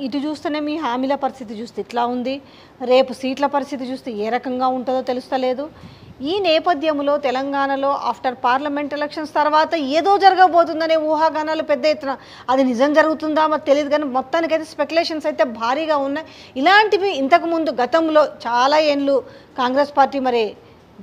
ఇటు చూస్తేనే మీ హామీల పరిస్థితి చూస్తే ఇట్లా ఉంది, రేపు సీట్ల పరిస్థితి చూస్తే ఏ రకంగా ఉంటుందో తెలుస్తలేదు. ఈ నేపథ్యంలో తెలంగాణలో ఆఫ్టర్ పార్లమెంట్ ఎలక్షన్స్ తర్వాత ఏదో జరగబోతుందనే ఊహాగానాలు పెద్ద ఎత్తున, అది నిజం జరుగుతుందా మరి తెలియదు, కానీ మొత్తానికైతే స్పెక్యులేషన్స్ అయితే భారీగా ఉన్నాయి. ఇలాంటివి ఇంతకుముందు గతంలో చాలా ఏళ్ళు కాంగ్రెస్ పార్టీ మరి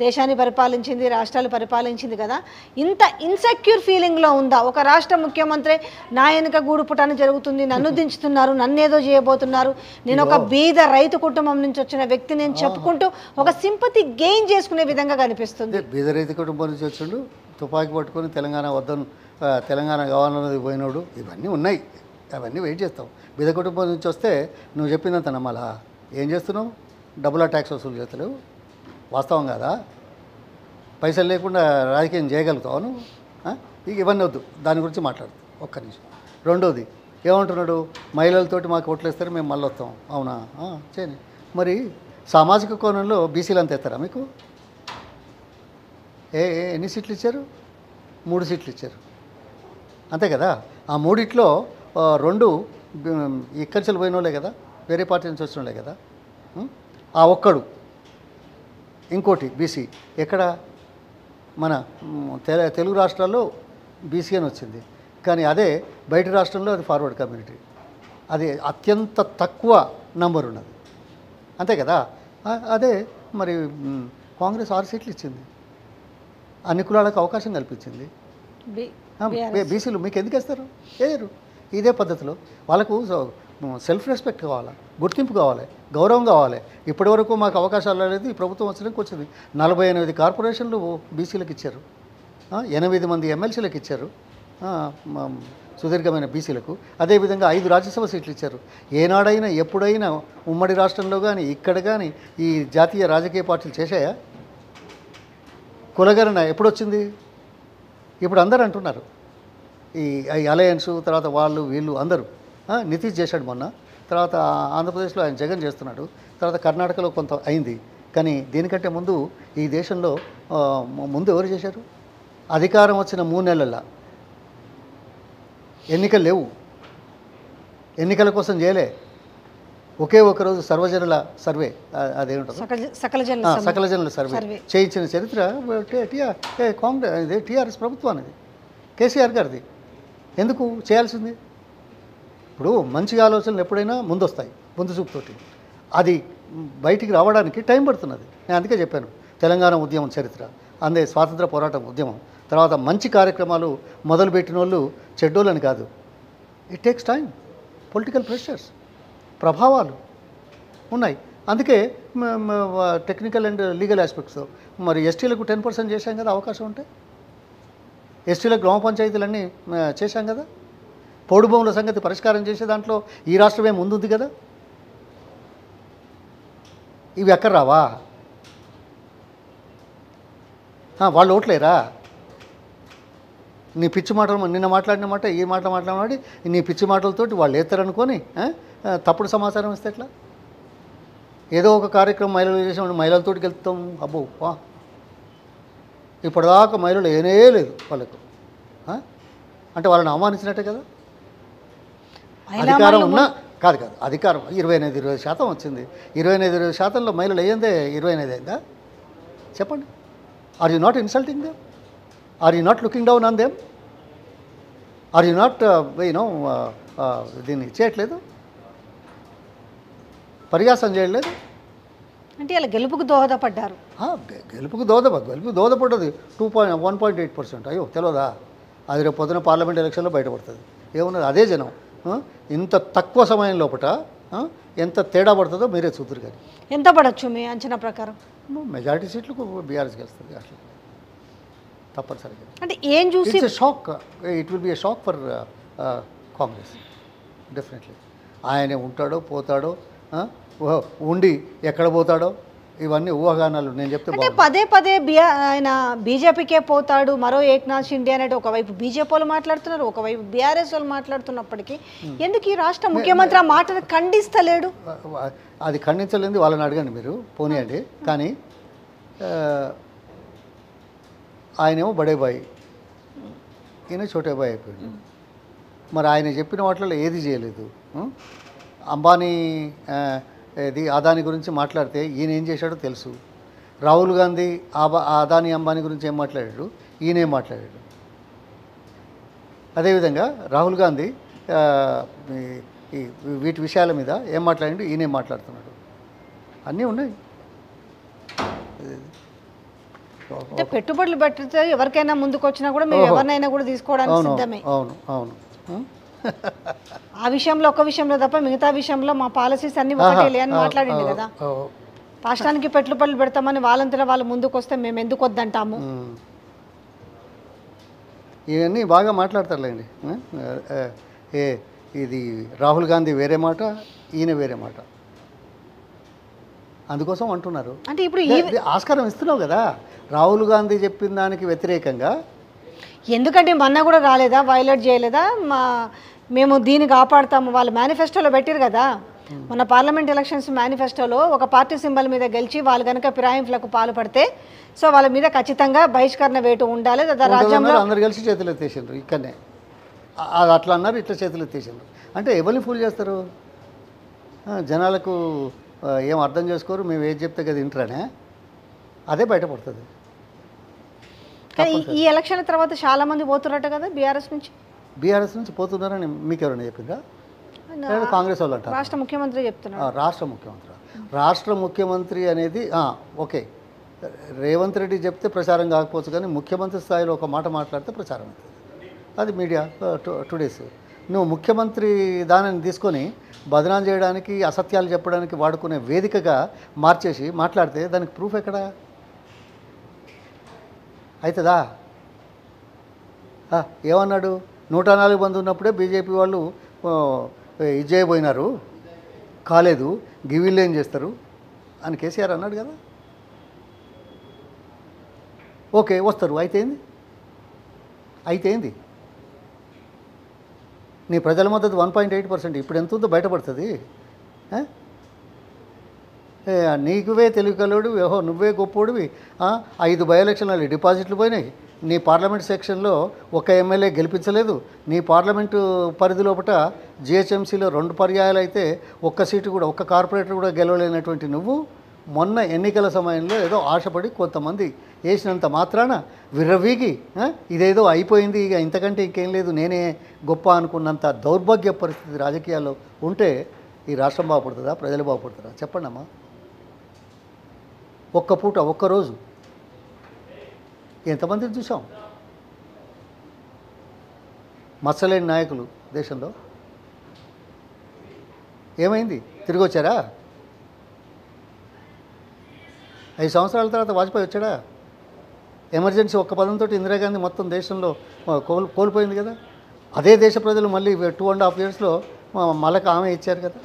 దేశాన్ని పరిపాలించింది, రాష్ట్రాలు పరిపాలించింది కదా, ఇంత ఇన్సెక్యూర్ ఫీలింగ్లో ఉందా? ఒక రాష్ట్ర ముఖ్యమంత్రి నా వెనుక గూడు పుటాన్ని జరుగుతుంది, నన్ను దించుతున్నారు, నన్ను ఏదో చేయబోతున్నారు, నేను ఒక బీద రైతు కుటుంబం నుంచి వచ్చిన వ్యక్తి నేను చెప్పుకుంటూ ఒక సింపతి గెయిన్ చేసుకునే విధంగా కనిపిస్తుంది. బీద రైతు కుటుంబం నుంచి వచ్చిండు, తుపాకీ పట్టుకొని తెలంగాణ వద్దను, తెలంగాణ కావాలన్నది పోయినోడు, ఇవన్నీ ఉన్నాయి, అవన్నీ వెయిట్ చేస్తాం. బీద కుటుంబం నుంచి వస్తే నువ్వు చెప్పినంత నమ్మలా? ఏం చేస్తున్నావు? డబుల్ ట్యాక్స్ వసూలు చేస్తలేవు, వాస్తవం కాదా? పైసలు లేకుండా రాజకీయం చేయగలుగుతావు నువ్వు? ఇక ఇవన్నీ వద్దు, దాని గురించి మాట్లాడు ఒక్క నిమిషం. రెండోది ఏమంటున్నాడు, మహిళలతోటి మాకు ఓట్లేస్తారు, మేము మళ్ళీ వస్తాం. అవునా? చేయని. మరి సామాజిక కోణంలో బీసీలు అంత ఎత్తారా మీకు? ఎన్ని సీట్లు ఇచ్చారు? 3 సీట్లు ఇచ్చారు, అంతే కదా. ఆ 3 2 ఇక్కడి నుంచి పోయిన వాళ్ళే కదా, వేరే పార్టీ నుంచి వచ్చిన వాళ్ళే కదా. ఆ ఒక్కడు ఇంకోటి బీసీ ఎక్కడ? మన తెలుగు రాష్ట్రాల్లో బీసీ అని వచ్చింది, కానీ అదే బయట రాష్ట్రంలో అది ఫార్వర్డ్ కమ్యూనిటీ, అది అత్యంత తక్కువ నంబర్ ఉన్నది, అంతే కదా. అదే మరి కాంగ్రెస్ 6 సీట్లు ఇచ్చింది, అన్ని కులాలకు అవకాశం కల్పించింది. బీసీలు మీకు ఎందుకు వేస్తారు? వేయరు. ఇదే పద్ధతిలో వాళ్ళకు సెల్ఫ్ రెస్పెక్ట్ కావాలి, గుర్తింపు కావాలి, గౌరవం కావాలి. ఇప్పటి వరకు మాకు అవకాశాలు అనేది ఈ ప్రభుత్వం వచ్చినాక వచ్చింది. 48 కార్పొరేషన్లు బీసీలకు ఇచ్చారు, 8 మంది ఎమ్మెల్సీలకు ఇచ్చారు, సుదీర్ఘమైన బీసీలకు. అదేవిధంగా 5 రాజ్యసభ సీట్లు ఇచ్చారు. ఏనాడైనా ఎప్పుడైనా ఉమ్మడి రాష్ట్రంలో కానీ ఇక్కడ కానీ ఈ జాతీయ రాజకీయ పార్టీలు చేశాయా? కులగణన ఎప్పుడొచ్చింది? ఇప్పుడు అందరూ అంటున్నారు, ఈ అలయన్స్ తర్వాత వాళ్ళు వీళ్ళు అందరూ. నితీష్ చేశాడు మొన్న, తర్వాత ఆంధ్రప్రదేశ్లో ఆయన జగన్ చేస్తున్నాడు, తర్వాత కర్ణాటకలో కొంత అయింది. కానీ దీనికంటే ముందు ఈ దేశంలో ముందు ఎవరు చేశారు? అధికారం వచ్చిన 3 నెలల్లో ఎన్నికలు లేవు, ఎన్నికల కోసం చేయలే, ఒకే ఒక రోజు సర్వజనుల సర్వే, అదేమిటో సకల జనుల సర్వే చేయించిన చరిత్ర కాంగ్రెస్ టీఆర్ఎస్ ప్రభుత్వానికి, కేసీఆర్ గారిది. ఎందుకు చేయాల్సింది? ఇప్పుడు మంచి ఆలోచనలు ఎప్పుడైనా ముందొస్తాయి, ముందు చూపుతోటి. అది బయటికి రావడానికి టైం పడుతున్నది. నేను అందుకే చెప్పాను, తెలంగాణ ఉద్యమం చరిత్ర, అందే స్వాతంత్ర పోరాటం ఉద్యమం, తర్వాత మంచి కార్యక్రమాలు మొదలుపెట్టిన వాళ్ళు చెడ్డోళ్ళని కాదు. It takes time, political pressures, ప్రభావాలు ఉన్నాయి. అందుకే టెక్నికల్ అండ్ లీగల్ ఆస్పెక్ట్స్ మరి ఎస్టీలకు 10% చేశాం కదా, అవకాశం ఉంటే. ఎస్టీలకు గ్రామ పంచాయతీలన్నీ చేశాం కదా. పౌడు భూముల సంగతి పరిష్కారం చేసే దాంట్లో ఈ రాష్ట్రమే ముందుంది కదా. ఇవి ఎక్కడ రావా? వాళ్ళు ఓట్లేరా? నీ పిచ్చి మాటలు, నిన్న మాట్లాడిన మాట ఈ మాట మాట్లాడి నీ పిచ్చి మాటలతోటి వాళ్ళు వేస్తారనుకొని తప్పుడు సమాచారం ఇస్తే ఎట్లా? ఏదో ఒక కార్యక్రమం మహిళలు చేసామంటే మహిళలతోటి వెళ్తాం, అబ్బో ఇప్పటిదాకా మహిళలు ఏనే లేదు వాళ్ళకు, అంటే వాళ్ళని అవమానించినట్టే కదా. అధికారం ఉన్నా కాదు, అధికారం 25% వచ్చింది. 25% మహిళలు అయ్యిందే 25 అయిందా? చెప్పండి. Are you not insulting them? Are you not looking down on them? Are you not దీన్ని చేయట్లేదు, పరిహాసం చేయట్లేదు? అంటే ఇలా గెలుపుకు దోహదపడ్డారు. గెలుపుకు దోహదపడ్డది 1.8%. అయ్యో తెలియదా? అది రేపు పొద్దున పార్లమెంట్ ఎలక్షన్లో బయటపడుతుంది. ఏమున్నది? అదే జనం ఇంత తక్కువ సమయం లోపల ఎంత తేడా పడుతుందో మీరే చూద్దరు. కానీ ఎంత పడవచ్చు మీ అంచనా ప్రకారం? మెజారిటీ సీట్లకు బీఆర్ఎస్ గెలుస్తుంది అట్లా తప్పనిసరిగా. అంటే ఏం చూసి shock, it will be A shock for Congress definitely. ఆయనే ఉంటాడో పోతాడో, ఉండి ఎక్కడ పోతాడో, ఇవన్నీ ఊహాగానాలు. నేను చెప్తే పదే ఆయన బీజేపీకే పోతాడు, మరో ఏక్నాథ్ షిండే అనేది ఒకవైపు బీజేపీ వాళ్ళు మాట్లాడుతున్నారు, ఒకవైపు బీఆర్ఎస్ వాళ్ళు మాట్లాడుతున్నప్పటికీ ఎందుకు ఈ రాష్ట్ర ముఖ్యమంత్రి ఆ మాటను ఖండిస్తలేడు? అది ఖండించలేదు, వాళ్ళని అడగండి మీరు, పోనీయండి. కానీ ఆయనేమో బడేబాయి, ఈయన చోటేబాయి అయిపోయాడు. మరి ఆయన చెప్పిన వాటిలో ఏది చేయలేదు. అంబానీ ఇది అదాని గురించి మాట్లాడితే ఈయన ఏం చేశాడో తెలుసు. రాహుల్ గాంధీ అదాని అంబానీ గురించి ఏం మాట్లాడాడు, ఈయనేం మాట్లాడాడు. అదేవిధంగా రాహుల్ గాంధీ వీటి విషయాల మీద ఏం మాట్లాడాడు, ఈయనేం మాట్లాడుతున్నాడు, అన్నీ ఉన్నాయి. అంటే పెట్టుబడులు పెట్టితే ఎవరికైనా ముందుకు వచ్చినా కూడా మేము ఎవరినైనా కూడా తీసుకోవడానికి సిద్ధమే. అవును అవును. ఆ విషయంలో ఒక విషయంలో తప్ప మిగతా విషయంలో మా పాలసీస్ అన్ని ఒకటే అని మాట్లాడింది కదా. రాష్ట్రానికి పెట్టుబడులు పెడతామని వాళ్ళంతలో వాళ్ళు ముందుకు వస్తే మేము ఎందుకు వద్దంటాము. ఇవన్నీ బాగా మాట్లాడతారులేండి. ఇది రాహుల్ గాంధీ వేరే మాట, ఈయన వేరే మాట. అందుకోసం అంటున్నారు. అంటే ఇప్పుడు ఆస్కారం ఇస్తున్నావు కదా రాహుల్ గాంధీ చెప్పిన దానికి వ్యతిరేకంగా. ఎందుకంటే మొన్న కూడా రాలేదా, వైలేట్ చేయలేదా, మేము దీన్ని కాపాడుతాము వాళ్ళు మేనిఫెస్టోలో పెట్టారు కదా. మన పార్లమెంట్ ఎలక్షన్స్ మేనిఫెస్టోలో ఒక పార్టీ సింబల్ మీద గెలిచి వాళ్ళు కనుక ఫిరాయింపులకు పాల్పడితే సో వాళ్ళ మీద ఖచ్చితంగా బహిష్కరణ వేటు ఉండాలి. రాజ్యంలో అందరు కలిసి చేతులు ఎత్తేసిండ్రు. ఇక్కడనే అది అట్లా అన్నారు, ఇట్లా చేతులు ఎత్తేసిండ్రు. అంటే ఎవరిని ఫూల్ చేస్తారు? జనాలకు ఏం అర్థం చేసుకోరు. మేము ఏది చెప్తే కదా ఇంట్రానే, అదే బయటపడుతుంది. కానీ ఈ ఎలక్షన్ తర్వాత చాలా మంది పోతున్నట్టు కదా బీఆర్ఎస్ నుంచి పోతున్నారని మీకు ఎవరైనా చెప్పిందా? కాంగ్రెస్ వాళ్ళు అంటారు. రాష్ట్ర ముఖ్యమంత్రి చెప్తున్నారు. రాష్ట్ర ముఖ్యమంత్రి అనేది ఓకే, రేవంత్ రెడ్డి చెప్తే ప్రచారం కాకపోవచ్చు, కానీ ముఖ్యమంత్రి స్థాయిలో ఒక మాట మాట్లాడితే ప్రచారం అవుతుంది. అది మీడియా టుడేస్. నువ్వు ముఖ్యమంత్రి దానిని తీసుకొని బదనాం చేయడానికి, అసత్యాలు చెప్పడానికి వాడుకునే వేదికగా మార్చేసి మాట్లాడితే దానికి ప్రూఫ్ ఎక్కడా అవుతుందా? ఏమన్నాడు? 104 మంది ఉన్నప్పుడే బీజేపీ వాళ్ళు ఇది చేయబోయినారు, కాలేదు, గివిళ్ళు ఏం చేస్తారు అని కేసీఆర్ అన్నాడు కదా. ఓకే వస్తారు, అయితేంది నీ ప్రజల మద్దతు 1.8%. ఇప్పుడు ఎంత ఉందో బయటపడుతుంది. నీకువే తెలివికలోడు, నువ్వే గొప్పోడివి. 5 బై ఎలక్షన్లు డిపాజిట్లు పోయినాయి. నీ పార్లమెంట్ సెక్షన్లో ఒక ఎమ్మెల్యే గెలిపించలేదు. నీ పార్లమెంటు పరిధి లోపల జిహెచ్ఎంసీలో 2 పర్యాయాలు అయితే ఒక్క సీటు కూడా, ఒక్క కార్పొరేటర్ కూడా గెలవలేనటువంటి నువ్వు మొన్న ఎన్నికల సమయంలో ఏదో ఆశపడి కొంతమంది వేసినంత మాత్రాన విర్రవీగి ఇదేదో అయిపోయింది, ఇక ఇంతకంటే ఇంకేం లేదు, నేనే గొప్ప అనుకున్నంత దౌర్భాగ్య పరిస్థితి రాజకీయాల్లో ఉంటే ఈ రాష్ట్రం బాగుపడుతుందా, ప్రజలు బాగుపడుతుందా? చెప్పండి అమ్మా. ఒక్క పూట, ఒక్కరోజు ఎంతమందిని చూసాం? మచ్చలేని నాయకులు దేశంలో. ఏమైంది? తిరిగి వచ్చారా? 5 సంవత్సరాల తర్వాత వాజ్పేయి వచ్చాడా? ఎమర్జెన్సీ ఒక్క పదంతో ఇందిరాగాంధీ మొత్తం దేశంలో కోల్పోయింది కదా. అదే దేశ ప్రజలు మళ్ళీ 2.5 yearsలో మళ్ళీ ఆమె ఇచ్చారు కదా.